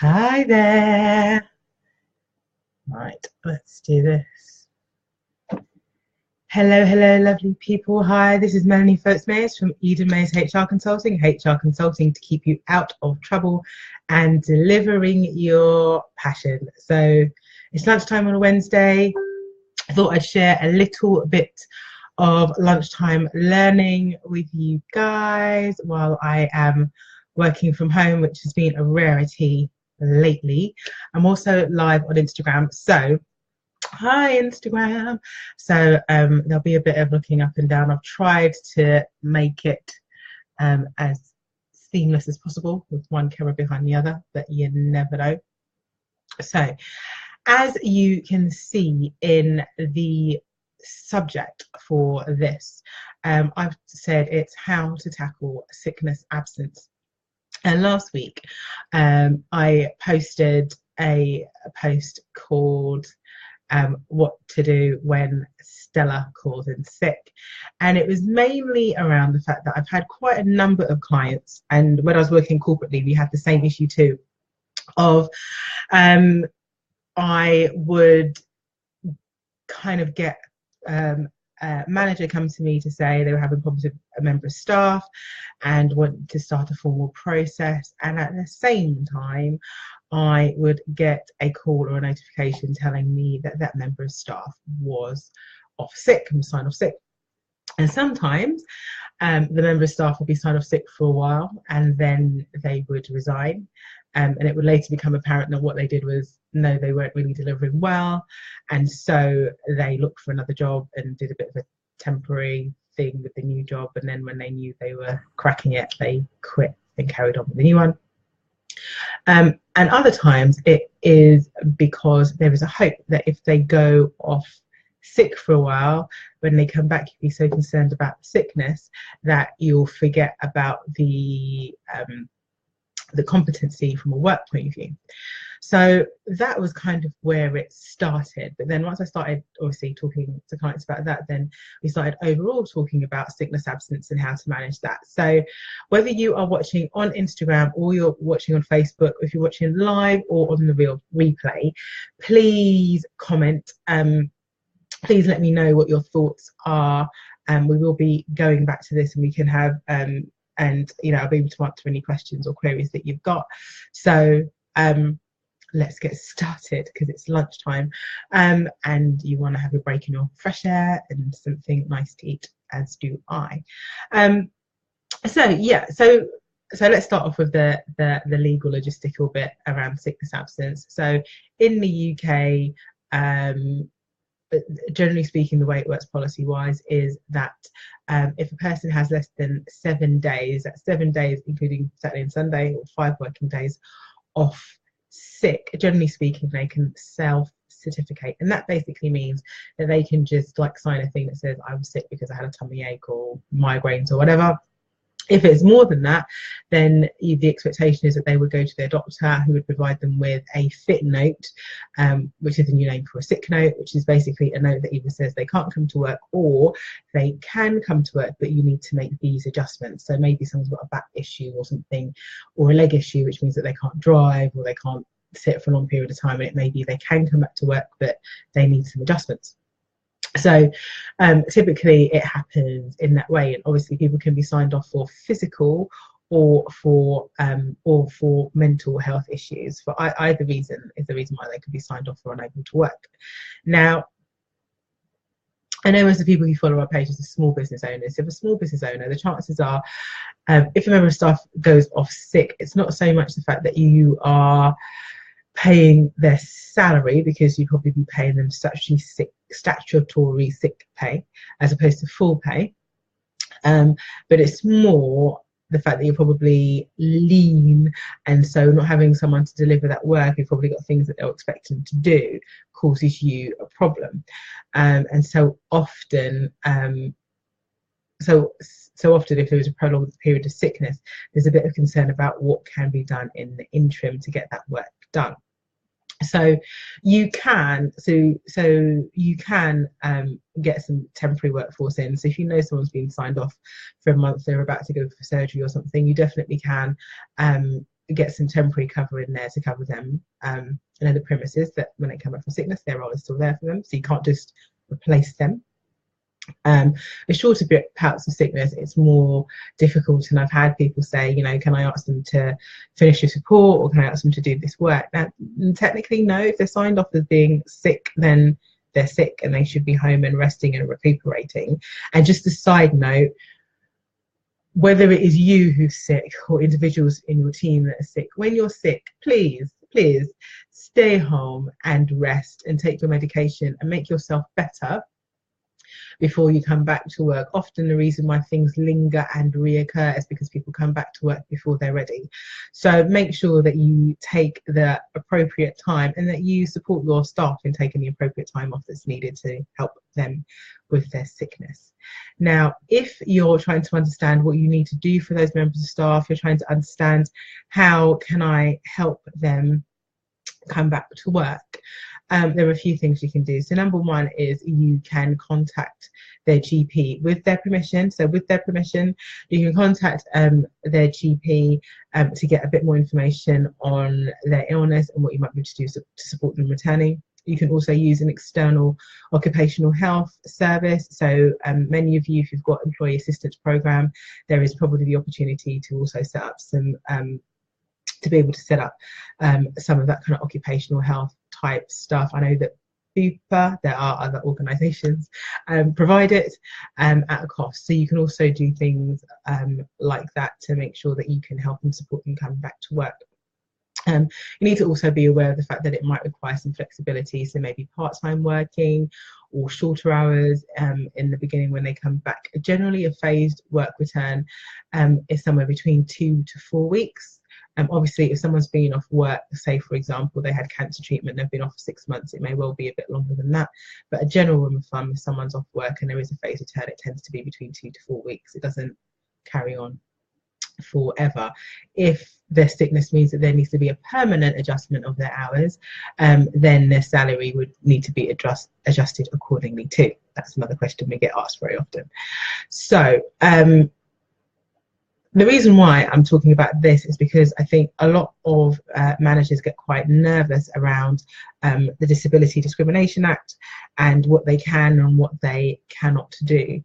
Hi there. Right, let's do this. Hello, lovely people. Hi, this is Melanie Foltz-Mayers from Eden Mayers HR Consulting. HR Consulting to keep you out of trouble and delivering your passion. So it's lunchtime on a Wednesday. I thought I'd share a little bit of lunchtime learning with you guys while I am working from home, which has been a rarity lately. I'm also live on Instagram, so hi Instagram. So there'll be a bit of looking up and down. I've tried to make it as seamless as possible with one camera behind the other, but you never know. So as you can see in the subject for this, I've said it's how to tackle sickness absence. And last week I posted a post called what to do when Stella calls in sick, and it was mainly around the fact that I've had quite a number of clients, and when I was working corporately we had the same issue too, of I would kind of get a manager come to me to say they were having problems with a member of staff and wanted to start a formal process, and at the same time I would get a call or a notification telling me that that member of staff was off sick and was signed off sick. And sometimes the member of staff would be signed off sick for a while and then they would resign, and it would later become apparent that what they did was, no, they weren't really delivering well, and so they looked for another job and did a bit of a temporary thing with the new job, and then when they knew they were cracking it, they quit and carried on with the new one. And other times it is because there is a hope that if they go off sick for a while, when they come back, you'll be so concerned about the sickness that you'll forget about the competency from a work point of view. So that was kind of where it started. But then once I started obviously talking to clients about that, then we started overall talking about sickness absence and how to manage that. So whether you are watching on Instagram or you're watching on Facebook, if you're watching live or on the real replay, please comment. Please let me know what your thoughts are. We will be going back to this, and we can have and I'll be able to answer any questions or queries that you've got. So let's get started, because it's lunchtime and you want to have a break in your fresh air and something nice to eat, as do I. So let's start off with the legal logistical bit around sickness absence. So in the UK, generally speaking, the way it works policy wise is that if a person has less than 7 days, that's 7 days including Saturday and Sunday, or 5 working days off sick, generally speaking they can self-certificate, and that basically means that they can just like sign a thing that says I was sick because I had a tummy ache or migraines or whatever. If it's more than that, then the expectation is that they would go to their doctor, who would provide them with a fit note, which is a new name for a sick note, which is basically a note that either says they can't come to work or they can come to work, but you need to make these adjustments. So maybe someone's got a back issue or something, or a leg issue, which means that they can't drive or they can't sit for a long period of time, and it may be they can come back to work, but they need some adjustments. So typically it happens in that way, and obviously people can be signed off for physical or for mental health issues. For either reason is the reason why they could be signed off for unable to work. Now, I know most of the people who follow our pages are small business owners. If a small business owner, the chances are, if a member of staff goes off sick, it's not so much the fact that you are paying their salary, because you'd probably be paying them statutory sick pay as opposed to full pay, but it's more the fact that you're probably lean, and so not having someone to deliver that work, you've probably got things that they're expecting to do, causes you a problem. And so often if there is a prolonged period of sickness, there's a bit of concern about what can be done in the interim to get that work done. So you can get some temporary workforce in. So if you know someone's been signed off for a month, they're about to go for surgery or something, you definitely can get some temporary cover in there to cover them in other premises, that when they come back from sickness, their role is still there for them. So you can't just replace them. The shorter bouts of sickness, it's more difficult, and I've had people say, you know, can I ask them to finish this report, or can I ask them to do this work? Now, technically, no. If they're signed off as being sick, then they're sick and they should be home and resting and recuperating. And just a side note, whether it is you who's sick or individuals in your team that are sick, when you're sick, please stay home and rest and take your medication and make yourself better before you come back to work. Often the reason why things linger and reoccur is because people come back to work before they're ready. So make sure that you take the appropriate time and that you support your staff in taking the appropriate time off that's needed to help them with their sickness. Now, if you're trying to understand what you need to do for those members of staff, you're trying to understand how can I help them come back to work, there are a few things you can do. So number one is you can contact their GP with their permission. So with their permission, you can contact their GP to get a bit more information on their illness and what you might be able to do to support them returning. You can also use an external occupational health service. So many of you, if you've got employee assistance program, there is probably the opportunity to also set up some to be able to set up some of that kind of occupational health type stuff. I know that Bupa, there are other organisations provide it at a cost. So you can also do things like that to make sure that you can help and support them coming back to work. You need to also be aware of the fact that it might require some flexibility, so maybe part-time working or shorter hours in the beginning when they come back. Generally, a phased work return is somewhere between 2 to 4 weeks. Obviously, if someone's been off work, say for example they had cancer treatment, they've been off for 6 months, it may well be a bit longer than that. But a general rule of thumb, if someone's off work and there is a phased return, it tends to be between 2 to 4 weeks. It doesn't carry on forever. If their sickness means that there needs to be a permanent adjustment of their hours, then their salary would need to be adjusted accordingly too. That's another question we get asked very often. So the reason why I'm talking about this is because I think a lot of managers get quite nervous around the Disability Discrimination Act and what they can and what they cannot do.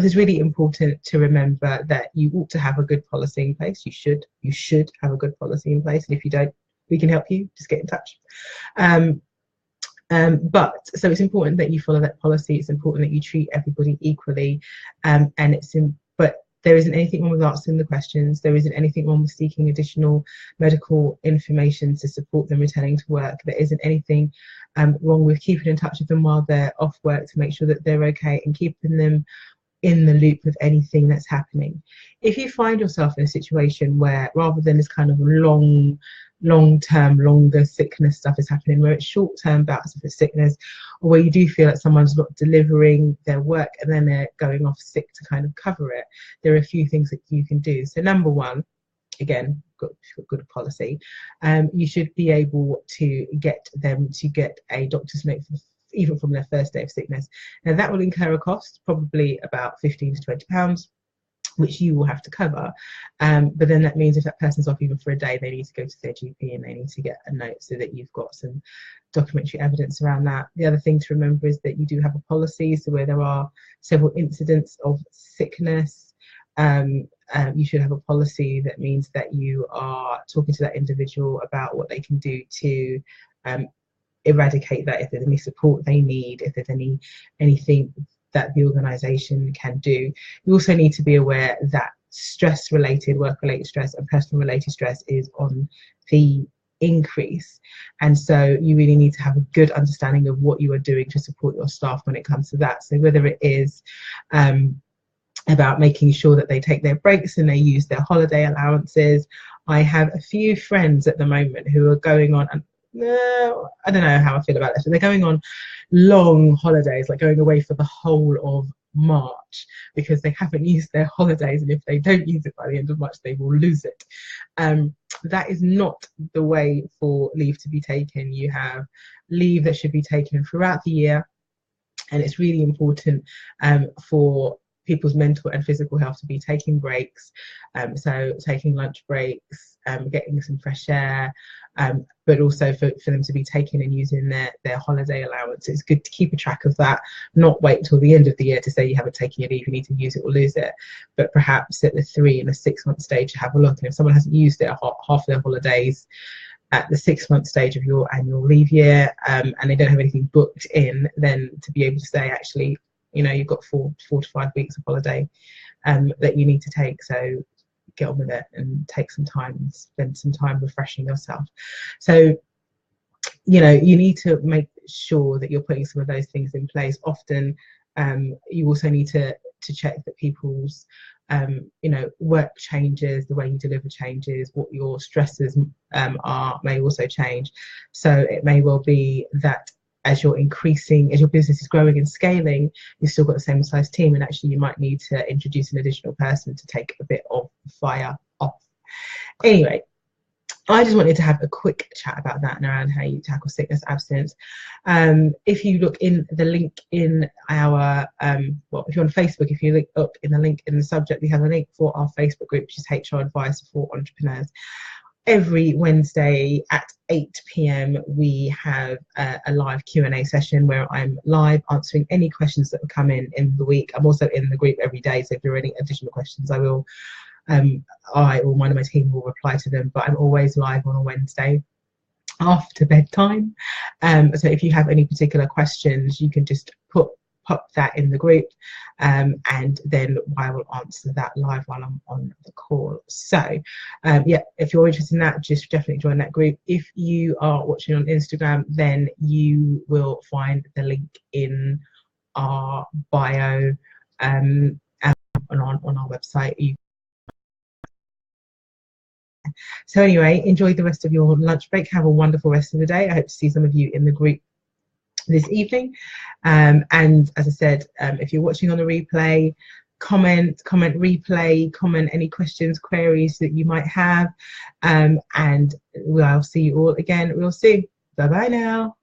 It's really important to remember that you ought to have a good policy in place. You should have a good policy in place, and if you don't, we can help you. Just get in touch. So it's important that you follow that policy. It's important that you treat everybody equally, and but there isn't anything wrong with asking the questions. There isn't anything wrong with seeking additional medical information to support them returning to work. There isn't anything wrong with keeping in touch with them while they're off work to make sure that they're okay and keeping them in the loop with anything that's happening. If you find yourself in a situation where rather than this kind of long-term, longer sickness stuff is happening, where it's short-term bouts of sickness, or where you do feel that someone's not delivering their work and then they're going off sick to kind of cover it, there are a few things that you can do. So number one, again, good policy, you should be able to get them to get a doctor's note even from their first day of sickness. Now that will incur a cost, probably about £15 to £20, which you will have to cover. But then that means if that person's off even for a day, they need to go to their GP and they need to get a note so that you've got some documentary evidence around that. The other thing to remember is that you do have a policy, so where there are several incidents of sickness, you should have a policy that means that you are talking to that individual about what they can do to eradicate that, if there's any support they need, if there's anything that the organisation can do. You also need to be aware that stress-related, work-related stress and personal-related stress is on the increase, and so you really need to have a good understanding of what you are doing to support your staff when it comes to that. So whether it is about making sure that they take their breaks and they use their holiday allowances. I have a few friends at the moment who are going on, and no, I don't know how I feel about this, but they're going on long holidays, like going away for the whole of March, because they haven't used their holidays, and if they don't use it by the end of March, they will lose it. That is not the way for leave to be taken. You have leave that should be taken throughout the year, and it's really important for people's mental and physical health to be taking breaks, so taking lunch breaks, getting some fresh air, but also for them to be taking and using their holiday allowance. It's good to keep a track of that, not wait till the end of the year to say you haven't taken your leave, you need to use it or lose it, but perhaps at the 3 and the 6 month stage have a look. And if someone hasn't used it half their holidays at the 6 month stage of your annual leave year, and they don't have anything booked in, then to be able to say, actually, you know, you've got 4 to 5 weeks of holiday that you need to take, so get on with it and take some time and spend some time refreshing yourself. So, you know, you need to make sure that you're putting some of those things in place. Often you also need to check that people's you know, work changes, the way you deliver changes, what your stresses are may also change. So it may well be that as you're increasing, as your business is growing and scaling, you've still got the same size team, and actually you might need to introduce an additional person to take a bit of the fire off. Anyway, I just wanted to have a quick chat about that and around how you tackle sickness absence. If you look in the link in our, well, if you're on Facebook, if you look up in the link in the subject, we have a link for our Facebook group, which is HR Advice for Entrepreneurs. Every Wednesday at 8 p.m. we have a live Q&A session where I'm live answering any questions that have come in the week. I'm also in the group every day, so if there are any additional questions, I will I or one of my team will reply to them, but I'm always live on a Wednesday after bedtime. So if you have any particular questions, you can just pop that in the group, and then I will answer that live while I'm on the call. So yeah, if you're interested in that, just definitely join that group. If you are watching on Instagram, then you will find the link in our bio and on our website. So anyway, enjoy the rest of your lunch break. Have a wonderful rest of the day. I hope to see some of you in the group this evening. And as I said, if you're watching on the replay, comment replay, comment any questions, queries that you might have. And I'll see you all again real soon. Bye bye now.